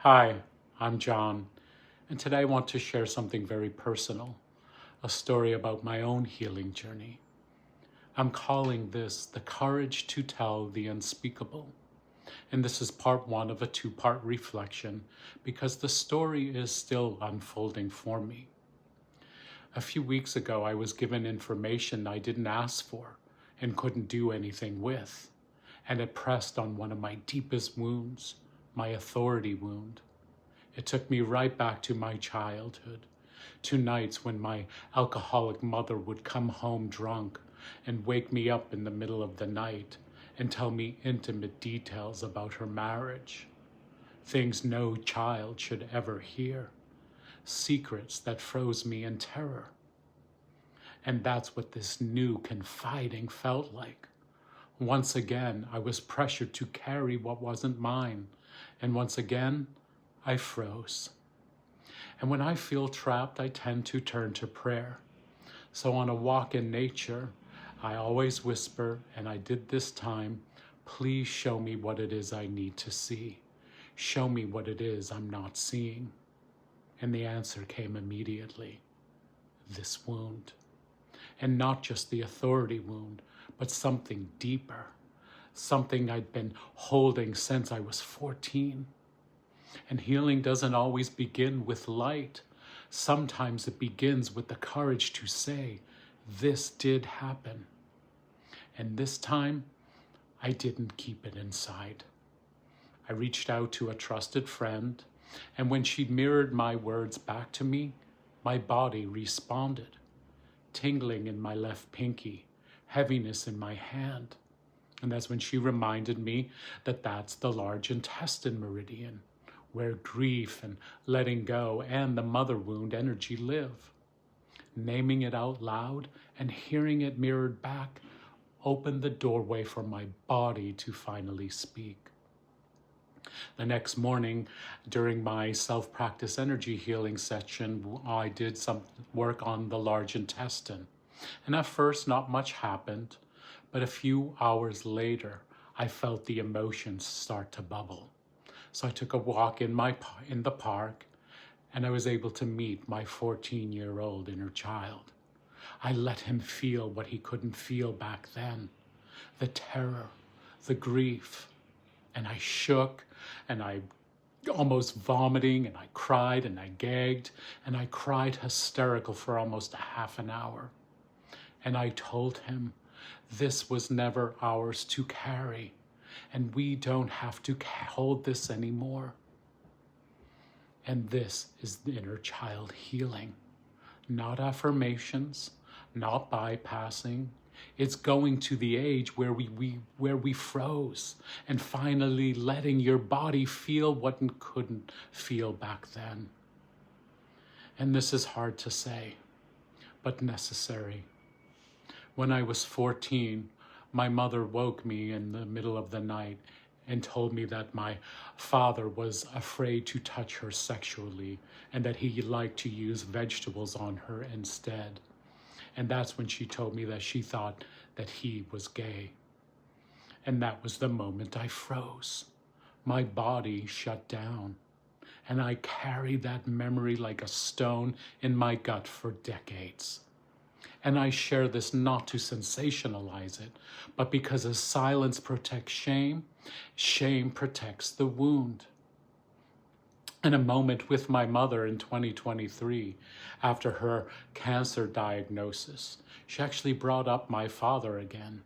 Hi, I'm John, and today I want to share something very personal, a story about my own healing journey. I'm calling this The Courage to Tell the Unspeakable, and this is part one of a two-part reflection because the story is still unfolding for me. A few weeks ago, I was given information I didn't ask for and couldn't do anything with, and it pressed on one of my deepest wounds, my authority wound. It took me right back to my childhood, to nights when my alcoholic mother would come home drunk and wake me up in the middle of the night and tell me intimate details about her marriage. Things no child should ever hear. Secrets that froze me in terror. And that's what this new confiding felt like. Once again, I was pressured to carry what wasn't mine. And once again, I froze. And when I feel trapped, I tend to turn to prayer. So on a walk in nature, I always whisper, and I did this time, please show me what it is I need to see. Show me what it is I'm not seeing. And the answer came immediately. This wound. And not just the authority wound, but something deeper. Something I'd been holding since I was 14. And healing doesn't always begin with light. Sometimes it begins with the courage to say, this did happen. And this time, I didn't keep it inside. I reached out to a trusted friend, and when she mirrored my words back to me, my body responded. Tingling in my left pinky, heaviness in my hand. And that's when she reminded me that that's the large intestine meridian, where grief and letting go and the mother wound energy live. Naming it out loud and hearing it mirrored back opened the doorway for my body to finally speak. The next morning, during my self-practice energy healing session, I did some work on the large intestine. And at first, not much happened, but a few hours later, I felt the emotions start to bubble. So I took a walk in the park, and I was able to meet my 14-year-old inner child. I let him feel what he couldn't feel back then, the terror, the grief. And I shook, and I almost vomiting, and I cried, and I gagged, and I cried hysterical for almost a half an hour. And I told him, this was never ours to carry, and we don't have to hold this anymore. And this is the inner child healing. Not affirmations, not bypassing. It's going to the age where we froze and finally letting your body feel what it couldn't feel back then. And this is hard to say, but necessary. When I was 14, my mother woke me in the middle of the night and told me that my father was afraid to touch her sexually and that he liked to use vegetables on her instead. And that's when she told me that she thought that he was gay. And that was the moment I froze. My body shut down. And I carried that memory like a stone in my gut for decades. And I share this not to sensationalize it, but because as silence protects shame, shame protects the wound. In a moment with my mother in 2023, after her cancer diagnosis, she actually brought up my father again.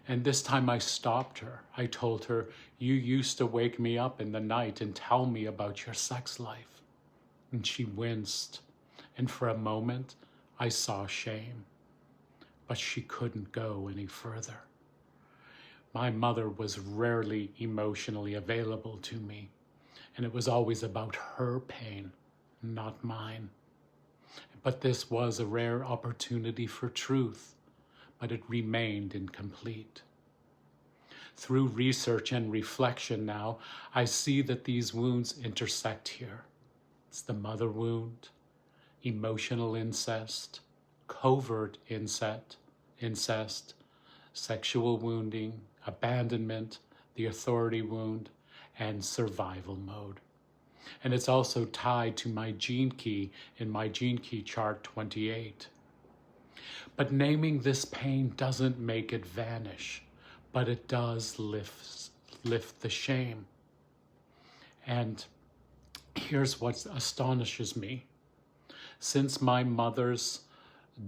And this time I stopped her. I told her, you used to wake me up in the night and tell me about your sex life. And she winced. And for a moment, I saw shame. But she couldn't go any further. My mother was rarely emotionally available to me. And it was always about her pain, not mine. But this was a rare opportunity for truth, but it remained incomplete. Through research and reflection now, I see that these wounds intersect here. It's the mother wound, emotional incest, covert incest, sexual wounding, abandonment, the authority wound, and survival mode. And it's also tied to my gene key in my gene key chart 28. But naming this pain doesn't make it vanish, but it does lift the shame. And here's what astonishes me. Since my mother's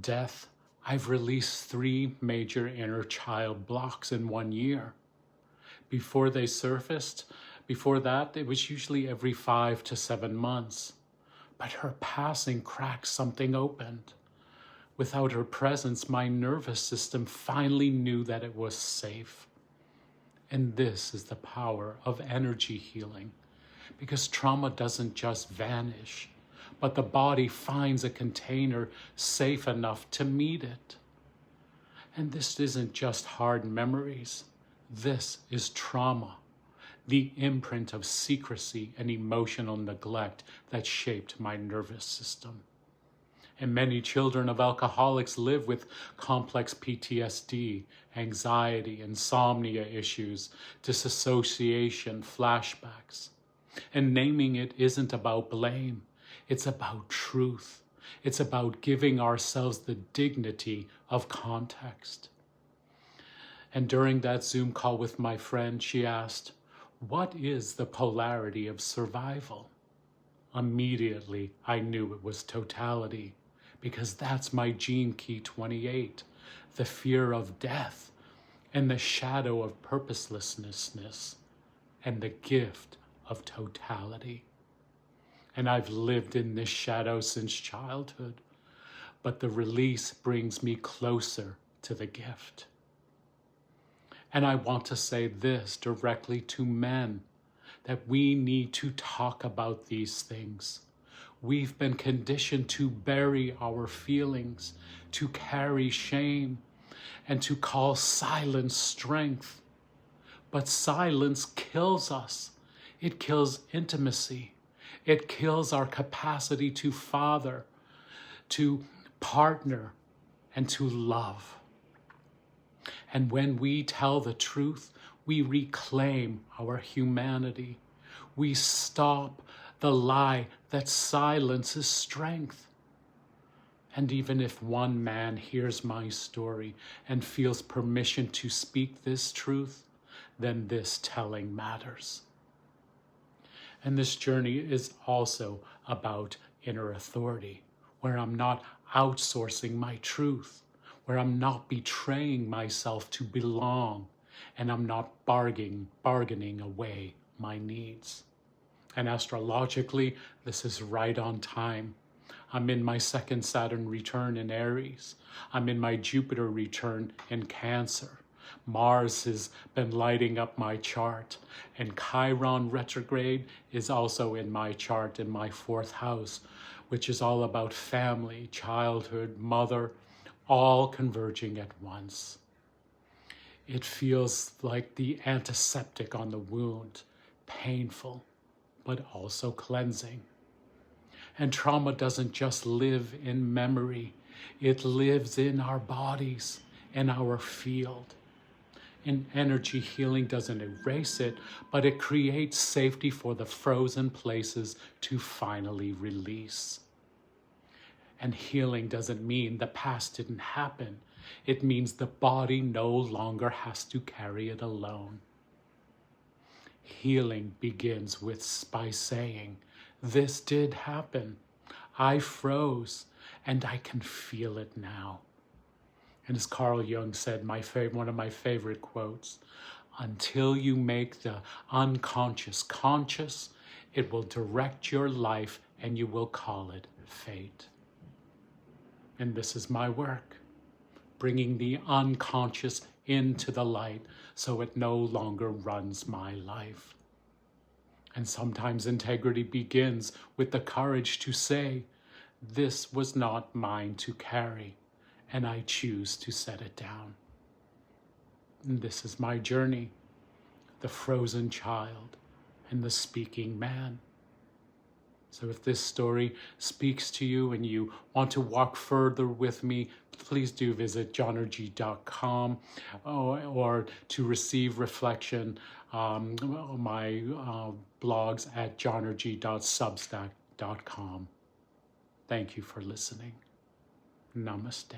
death, I've released 3 major inner child blocks in 1 year. Before they surfaced, before that, it was usually every 5 to 7 months. But her passing cracked something open. Without her presence, my nervous system finally knew that it was safe. And this is the power of energy healing, because trauma doesn't just vanish, but the body finds a container safe enough to meet it. And this isn't just hard memories. This is trauma, the imprint of secrecy and emotional neglect that shaped my nervous system. And many children of alcoholics live with complex PTSD, anxiety, insomnia issues, disassociation, flashbacks. And naming it isn't about blame. It's about truth. It's about giving ourselves the dignity of context. And during that Zoom call with my friend, she asked, "What is the polarity of survival?" Immediately, I knew it was totality, because that's my gene key 28, the fear of death and the shadow of purposelessness and the gift of totality. And I've lived in this shadow since childhood, but the release brings me closer to the gift. And I want to say this directly to men, that we need to talk about these things. We've been conditioned to bury our feelings, to carry shame, and to call silence strength. But silence kills us. It kills intimacy. It kills our capacity to father, to partner, and to love. And when we tell the truth, we reclaim our humanity. We stop the lie that silence is strength. And even if one man hears my story and feels permission to speak this truth, then this telling matters. And this journey is also about inner authority, where I'm not outsourcing my truth, where I'm not betraying myself to belong, and I'm not bargaining away my needs. And astrologically, this is right on time. I'm in my 2nd Saturn return in Aries. I'm in my Jupiter return in Cancer. Mars has been lighting up my chart, and Chiron retrograde is also in my chart in my 4th house, which is all about family, childhood, mother, all converging at once. It feels like the antiseptic on the wound, painful, but also cleansing. And trauma doesn't just live in memory, it lives in our bodies, in our field. And energy healing doesn't erase it, but it creates safety for the frozen places to finally release. And healing doesn't mean the past didn't happen. It means the body no longer has to carry it alone. Healing begins by saying, "This did happen. I froze, and I can feel it now." And as Carl Jung said, one of my favorite quotes, "Until you make the unconscious conscious, it will direct your life and you will call it fate." And this is my work, bringing the unconscious into the light so it no longer runs my life. And sometimes integrity begins with the courage to say, "This was not mine to carry, and I choose to set it down." And this is my journey, the frozen child and the speaking man. So if this story speaks to you and you want to walk further with me, please do visit johnerg.com or to receive reflection. my blogs at johnerg.substack.com. Thank you for listening. Namaste.